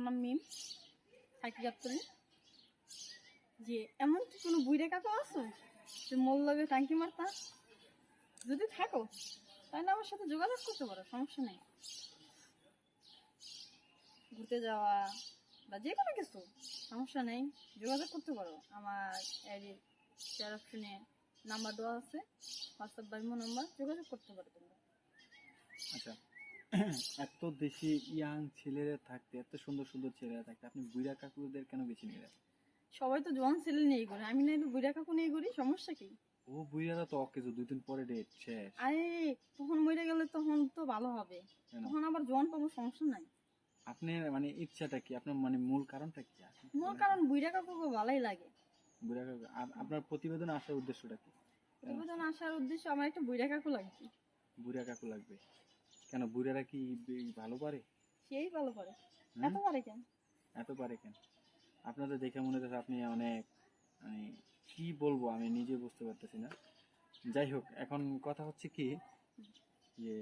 আমার নাম মিম থাকি গাবতলী। যে এমন কি কোনো বুইড়া কাকু আছো যে মোর লগে টাঙ্কি মারতা? যদি থাকো তাহলে আমার সাথে যোগাযোগ করতে পারো, সমস্যা নেই। ঘুরতে যাওয়া বা যে কোনো কিছু সমস্যা নেই, যোগাযোগ করতে পারো। আমার শেয়ার অপশনে নাম্বার দেওয়া আছে, হোয়াটসঅ্যাপ বা ইমো নাম্বার, যোগাযোগ করতে পারো তোমরা। আচ্ছা, এত বেশি ইয়াং ছেলেরা থাকতে, এত সুন্দর সুন্দর ছেলেরা থাকতে, আপনি বুড়া কাকুদের কেন বেছে নিলেন? সবাই তো জোয়ান ছেলে নিয়ে করে, আমি না বুড়া কাকু নিয়ে করি, সমস্যা কি? ও বুড়ারা তো অকেজো, 2 দিন পরে ডেট শেষ। আরে তখন মরে গেলে তখন তো ভালো হবে, কেন? তখন আবার জোয়ান পাবো, সমস্যা নাই। আপনার মানে ইচ্ছাটা কি? আপনার মানে মূল কারণটা কি? মোর কারণ বুড়া কাকুকে ভালোই লাগে। বুড়া কাকু, আপনার প্রতিবেদনে আসার উদ্দেশ্যটা কি? প্রতিবেদন আসার উদ্দেশ্য আমার একটা বুড়া কাকু লাগছে। বুড়া কাকু লাগবে কেন? বুড়ারা কি ভালো পারে? সেই ভালো পারে। হুম? এত পারে কেন? এত পারে কেন? আপনাদের দেখে মনে হচ্ছে আপনি অনেক, মানে কি বলবো আমি নিজে বুঝতে পারতেছি না। যাই হোক, এখন কথা হচ্ছে কি যে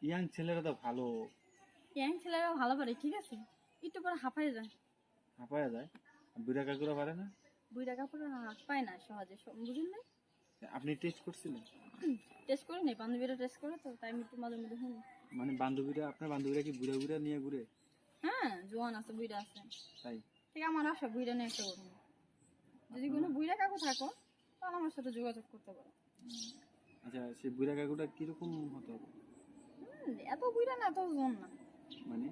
ইয়াং ছেলেরা তো ভালো ইয়াং ছেলেরা ভালো পারে, ঠিক আছে, একটু পরে হাঁপাই যায়। হাঁপায়া যায়, বুড়া কাকুরা পারে না। বুড়া কাকুরা হাত পায় না সহজে, বুঝুন নাই। আপনি টেস্ট করছিলেন? টেস্ট করে নি, বান্ধবীরা টেস্ট করে তো, তাই আমি একটু মাঝে মধ্যে শুনি। মানে বান্ধবীরা, আপনার বান্ধবীরা কি বুড়া বুড়া নিয়ে ঘুরে? হ্যাঁ, জোয়ান আছে, বুড়া আছে। তাই? ঠিক আমার আশা বুড়া নিয়ে একটা করবো। যদি কোনো বুড়া কাকু থাকো তাহলে আমার সাথে যোগাযোগ করতে পারো। আচ্ছা, সেই বুড়া কাকুটা কিরকম হতে হবে? এত বুড়া না, এত জোয়ান না, মানে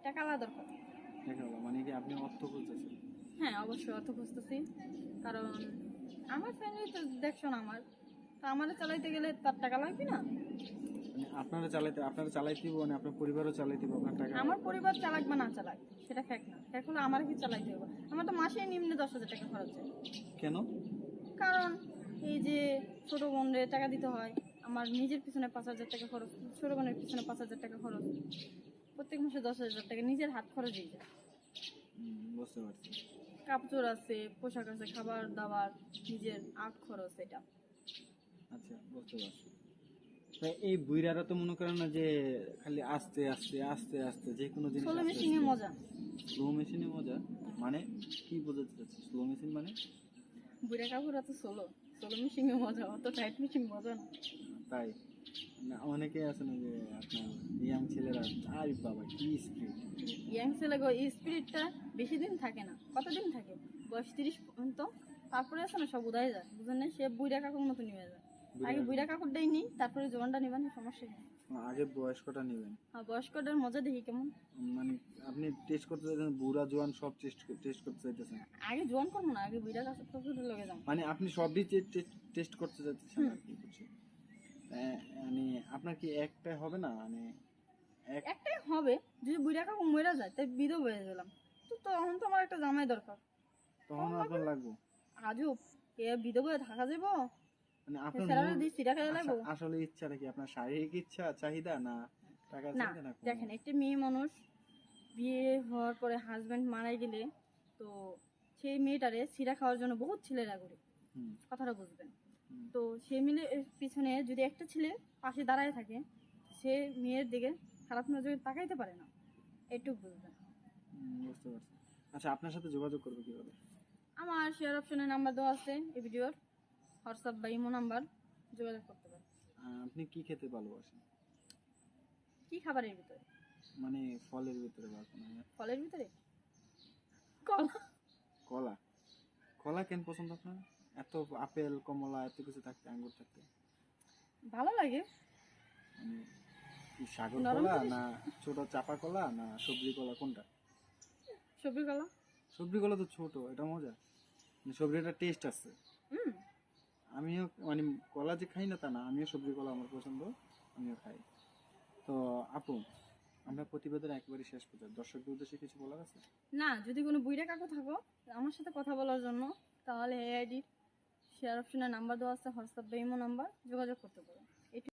টাকা আলাদা দরকার। দেখা হলো মানে কি আপনি অর্থ খুঁজতেছেন? হ্যাঁ, অবশ্যই অর্থ খুঁজতেছি, কারণ আমার ফ্যামিলি তো দেখছো না, আমার তো আমাদের চালাইতে গেলে তার টাকা লাগবে না। মানে আপনারা চালাইতে মানে আপনার পরিবারও চালাইতে আপনার টাকা? আমার পরিবার চালাক বা না চালাক সেটা ফ্যাক না, ফ্যাক হলো আমার কি চালাইতে হবে। আমার তো মাসে নিম্নে 10,000 টাকা খরচ হয়। কেন? কারণ এই যে ছোট বোনের টাকা দিতে হয়, আমার নিজের পিছনে 5,000 টাকা খরচ, ছোট বোনের পিছনে 5,000 টাকা খরচ, প্রত্যেক মাসে 10,000 টাকা নিজের হাত খরচ হয়ে যায়। বুঝতে পারছি। কাপড় আছে, পোশাক আছে, খাবার দাবার, নিজের আখ খরচ, এটা। আচ্ছা, বুঝতে পারছি। তাই এই বুইরারা তো মনে করেন না যে খালি আস্তে আস্তে আস্তে আস্তে যে কোনো জিনিস সোলো মেশিনে মজা। স্লো মেশিনে মজা মানে কি বোঝাতে চাচ্ছি? স্লো মেশিন মানে? বুড়া কাপড় আছে সোলো, সোলো মেশিনে মজা, অত টাইট মেশিন মজা না। তাই না? অনেকে আছে না যে আপনার ইয়াং ছেলেরা, আরে বাবা কি স্পিড! ইয়াং ছেলে গো, এই স্পিরিটটা বেশি দিন থাকে না, কতদিন থাকে, বয়স 30 পর্যন্ত, তারপরে আছে না সব উদায় যায়, বুঝলেন না, সে বুড়া কাকুর মতো নিয়ে যায়। আগে বুড়া কাকুরটাই নিই, তারপরে জোয়ানটা নিবেন, সমস্যা নেই। আগে বয়স্কটা নেবেন। হ্যাঁ, বয়স্কটার মজা দেখি কেমন। মানে আপনি টেস্ট করতে চাইছেন, বুড়া জোয়ান সব টেস্ট করতে চাইতেছেন? আগে জোয়ান করবো না, আগে বুড়া কাকুর লগে যাবো। মানে আপনি সবই টেস্ট করতে চাইতেছেন আর কি করছি। মানে আপনার কি একটাই হবে না? মানে একটাই হবে, যদি বুড়া কাকু মরে যায় তাই বিধবা হয়ে গেলাম, তো তখন তো আমার একটা জামাই দরকার। তখন আপনার লাগবে? আজও এ বিধবা হয়ে থাকা যাবো? মানে আপনার স্যালারি দিচ্ছি, টাকা লাগবো। আসলে ইচ্ছাটা কি আপনার? শারীরিক ইচ্ছা, চাহিদা, না টাকা না, চাহিদা, না কোনো? দেখেন, একটা মেয়ে মানুষ বিয়ে হওয়ার পরে হাজবেন্ড মারা গেলে তো সেই মেয়েটারে সিরা খাওয়ার জন্য বহুত ছেলেরা করে, হুম, কথাটা বুঝবেন। হুম, তো সেই মেয়ের পিছনে যদি একটা ছেলে পাশে দাঁড়ায় থাকে, সে মেয়ের দিকে খারাপ নজরে তাকাইতে পারে না, এটুকু বুঝবেন। বুঝতে পারছি। আচ্ছা, আপনার সাথে যোগাযোগ করবে কিভাবে? আমার শেয়ার অপশনে নাম্বার দেওয়া আছে এই ভিডিওর, হোয়াটসঅ্যাপ বা ইমো নাম্বার, যোগাযোগ করতে পারেন। আপনি কি খেতে ভালোবাসেন? কি খাবারের ভিতরে? মানে ফলের ভিতরে বা কোনো? ফলের ভিতরে কলা। কলা? কলা কেন পছন্দ আপনার? এত আপেল কমলা এত কিছু থাকতে, আঙ্গুর থাকতে ভালো লাগে। মানে কি সাগর নরম কলা জিনিস। না ছোট চাপা কলা না সবজি কলা, কোনটা? সবজি কলা। সবজি কলা তো ছোট, এটা মজা, মানে সবজির একটা টেস্ট আছে। হুম। আমিও মানে কলা যে খাই না তা না, আমিও সবজি কলা আমার পছন্দ, আমিও খাই। তো আপু, আমরা প্রতিবেদন একেবারে শেষ পর্যন্ত, দর্শকদের উদ্দেশ্যে কিছু বলার আছে? না, যদি কোনো বুইড়া কাকু থাকো আমার সাথে কথা বলার জন্য, তাহলে এই আইডির শেয়ার অপশনে নাম্বার দেওয়া আছে, হোয়াটসঅ্যাপ বা ইমো নাম্বার, যোগাযোগ করতে পারো।